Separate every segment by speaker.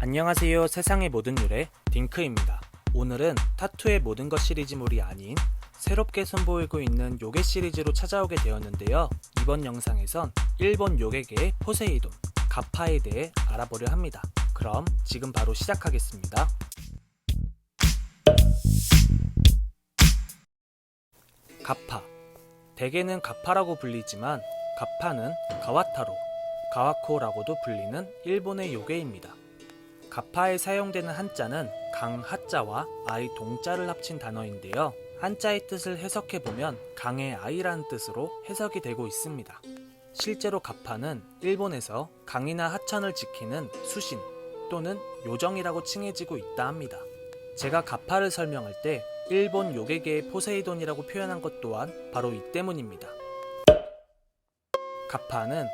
Speaker 1: 안녕하세요. 세상의 모든 유래 딩크입니다. 오늘은 타투의 모든 것 시리즈물이 아닌 새롭게 선보이고 있는 요괴 시리즈로 찾아오게 되었는데요. 이번 영상에선 일본 요괴계의 포세이돈, 가파에 대해 알아보려 합니다. 그럼 지금 바로 시작하겠습니다. 가파. 대개는 가파라고 불리지만 가파는 가와타로, 가와코라고도 불리는 일본의 요괴입니다. 가파에 사용되는 한자는 강하자와 아이 동자를 합친 단어인데요. 한자의 뜻을 해석해보면 강의 아이라는 뜻으로 해석이 되고 있습니다. 실제로 가파는 일본에서 강이나 하천을 지키는 수신 또는 요정이라고 칭해지고 있다 합니다. 제가 가파를 설명할 때 일본 요괴계의 포세이돈이라고 표현한 것 또한 바로 이 때문입니다. 가파는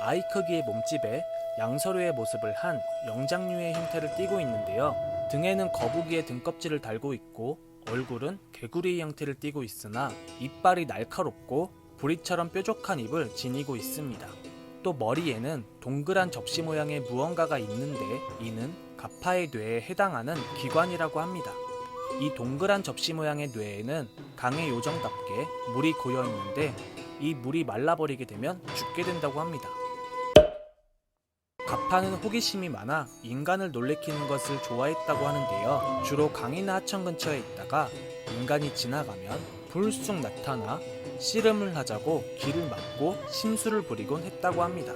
Speaker 1: 아이 크기의 몸집에 양서류의 모습을 한 영장류의 형태를 띠고 있는데요. 등에는 거북이의 등껍질을 달고 있고 얼굴은 개구리의 형태를 띠고 있으나 이빨이 날카롭고 부리처럼 뾰족한 입을 지니고 있습니다. 또 머리에는 동그란 접시 모양의 무언가가 있는데 이는 가파의 뇌에 해당하는 기관이라고 합니다. 이 동그란 접시 모양의 뇌에는 강의 요정답게 물이 고여 있는데 이 물이 말라버리게 되면 죽게 된다고 합니다. 가파는 호기심이 많아 인간을 놀래키는 것을 좋아했다고 하는데요. 주로 강이나 하천 근처에 있다가 인간이 지나가면 불쑥 나타나 씨름을 하자고 길을 막고 심술을 부리곤 했다고 합니다.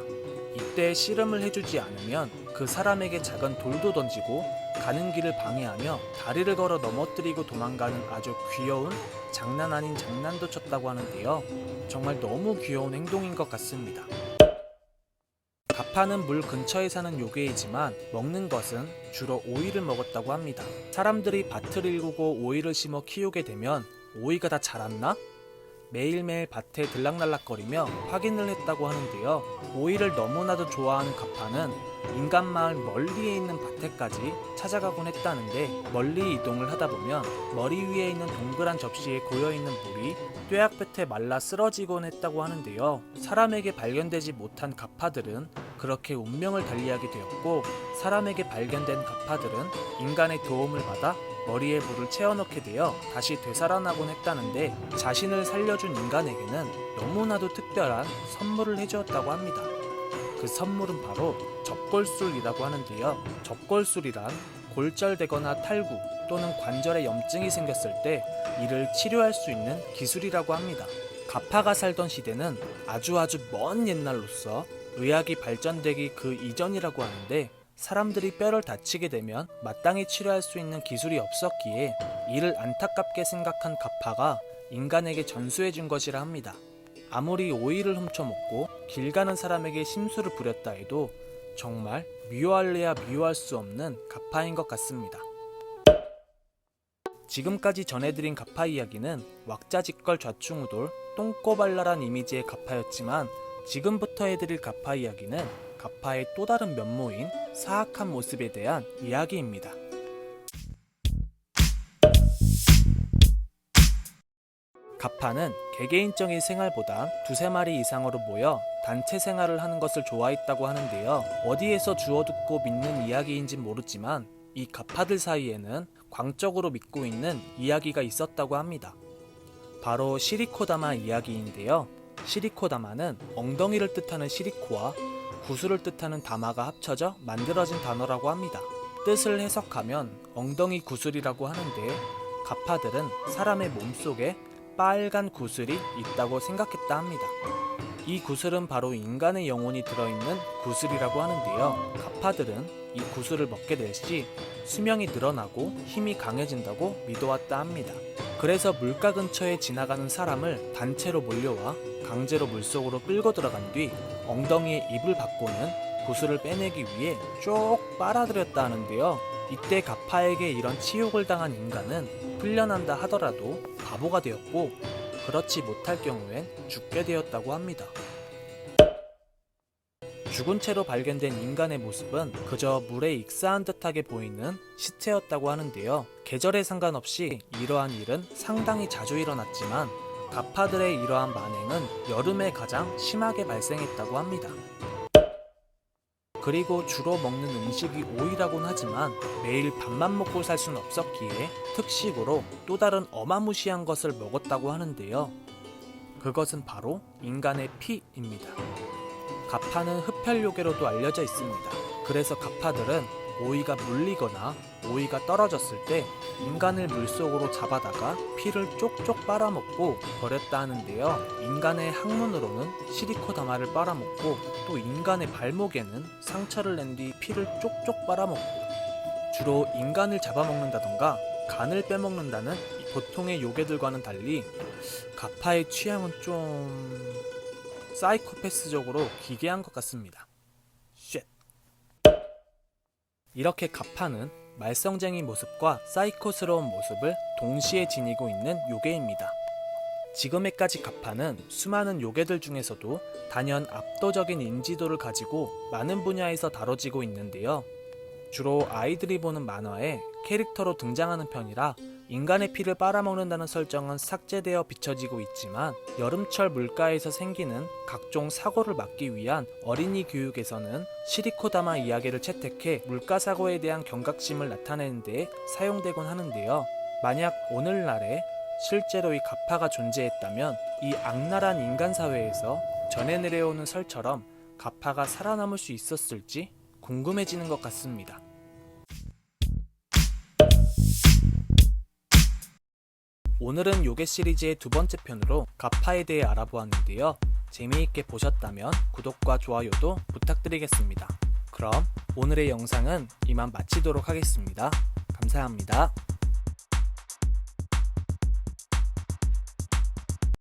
Speaker 1: 이때 씨름을 해주지 않으면 그 사람에게 작은 돌도 던지고 가는 길을 방해하며 다리를 걸어 넘어뜨리고 도망가는 아주 귀여운 장난 아닌 장난도 쳤다고 하는데요. 정말 너무 귀여운 행동인 것 같습니다. 가파는 물 근처에 사는 요괴이지만 먹는 것은 주로 오이를 먹었다고 합니다. 사람들이 밭을 일구고 오이를 심어 키우게 되면 오이가 다 자랐나? 매일매일 밭에 들락날락거리며 확인을 했다고 하는데요. 오이를 너무나도 좋아하는 가파는 인간 마을 멀리에 있는 밭에까지 찾아가곤 했다는데 멀리 이동을 하다 보면 머리 위에 있는 동그란 접시에 고여있는 물이 뙤약볕에 말라 쓰러지곤 했다고 하는데요. 사람에게 발견되지 못한 가파들은 그렇게 운명을 달리하게 되었고 사람에게 발견된 가파들은 인간의 도움을 받아 머리에 물을 채워넣게 되어 다시 되살아나곤 했다는데 자신을 살려준 인간에게는 너무나도 특별한 선물을 해주었다고 합니다. 그 선물은 바로 접골술이라고 하는데요. 접골술이란 골절되거나 탈구 또는 관절에 염증이 생겼을 때 이를 치료할 수 있는 기술이라고 합니다. 가파가 살던 시대는 아주 먼 옛날로서 의학이 발전되기 그 이전이라고 하는데 사람들이 뼈를 다치게 되면 마땅히 치료할 수 있는 기술이 없었기에 이를 안타깝게 생각한 가파가 인간에게 전수해 준 것이라 합니다. 아무리 오이를 훔쳐먹고 길 가는 사람에게 심술을 부렸다 해도 정말 미워할래야 미워할 수 없는 가파인 것 같습니다. 지금까지 전해드린 가파 이야기는 왁자지껄 좌충우돌 똥꼬발랄한 이미지의 가파였지만 지금부터 해드릴 가파 이야기는 가파의 또 다른 면모인 사악한 모습에 대한 이야기입니다. 가파는 개개인적인 생활보다 두세 마리 이상으로 모여 단체 생활을 하는 것을 좋아했다고 하는데요. 어디에서 주워듣고 믿는 이야기인진 모르지만 이 가파들 사이에는 광적으로 믿고 있는 이야기가 있었다고 합니다. 바로 시리코다마 이야기인데요. 시리코다마는 엉덩이를 뜻하는 시리코와 구슬을 뜻하는 다마가 합쳐져 만들어진 단어라고 합니다. 뜻을 해석하면 엉덩이 구슬이라고 하는데 가파들은 사람의 몸속에 빨간 구슬이 있다고 생각했다 합니다. 이 구슬은 바로 인간의 영혼이 들어있는 구슬이라고 하는데요. 가파들은 이 구슬을 먹게 될 시 수명이 늘어나고 힘이 강해진다고 믿어왔다 합니다. 그래서 물가 근처에 지나가는 사람을 단체로 몰려와 강제로 물속으로 끌고 들어간 뒤 엉덩이에 입을 받고는 구슬을 빼내기 위해 쭉 빨아들였다 하는데요. 이때 가파에게 이런 치욕을 당한 인간은 풀려난다 하더라도 바보가 되었고 그렇지 못할 경우엔 죽게 되었다고 합니다. 죽은 채로 발견된 인간의 모습은 그저 물에 익사한 듯하게 보이는 시체였다고 하는데요. 계절에 상관없이 이러한 일은 상당히 자주 일어났지만 가파들의 이러한 만행은 여름에 가장 심하게 발생했다고 합니다. 그리고 주로 먹는 음식이 오이라곤 하지만 매일 밥만 먹고 살 순 없었기에 특식으로 또 다른 어마무시한 것을 먹었다고 하는데요. 그것은 바로 인간의 피입니다. 가파는 흡혈요괴로도 알려져 있습니다. 그래서 가파들은 오이가 물리거나 오이가 떨어졌을 때 인간을 물속으로 잡아다가 피를 쪽쪽 빨아먹고 버렸다 하는데요. 인간의 항문으로는 시리코다마를 빨아먹고 또 인간의 발목에는 상처를 낸 뒤 피를 쪽쪽 빨아먹고 주로 인간을 잡아먹는다던가 간을 빼먹는다는 보통의 요괴들과는 달리 가파의 취향은 좀 사이코패스적으로 기괴한 것 같습니다. 쉣. 이렇게 가파는 말썽쟁이 모습과 사이코스러운 모습을 동시에 지니고 있는 요괴입니다. 지금에까지 가파는 수많은 요괴들 중에서도 단연 압도적인 인지도를 가지고 많은 분야에서 다뤄지고 있는데요. 주로 아이들이 보는 만화에 캐릭터로 등장하는 편이라 인간의 피를 빨아먹는다는 설정은 삭제되어 비춰지고 있지만 여름철 물가에서 생기는 각종 사고를 막기 위한 어린이 교육에서는 시리코다마 이야기를 채택해 물가 사고에 대한 경각심을 나타내는 데 사용되곤 하는데요. 만약 오늘날에 실제로 이 가파가 존재했다면 이 악랄한 인간 사회에서 전해 내려오는 설처럼 가파가 살아남을 수 있었을지 궁금해지는 것 같습니다. 오늘은 요괴 시리즈의 두 번째 편으로 가파에 대해 알아보았는데요. 재미있게 보셨다면 구독과 좋아요도 부탁드리겠습니다. 그럼 오늘의 영상은 이만 마치도록 하겠습니다. 감사합니다.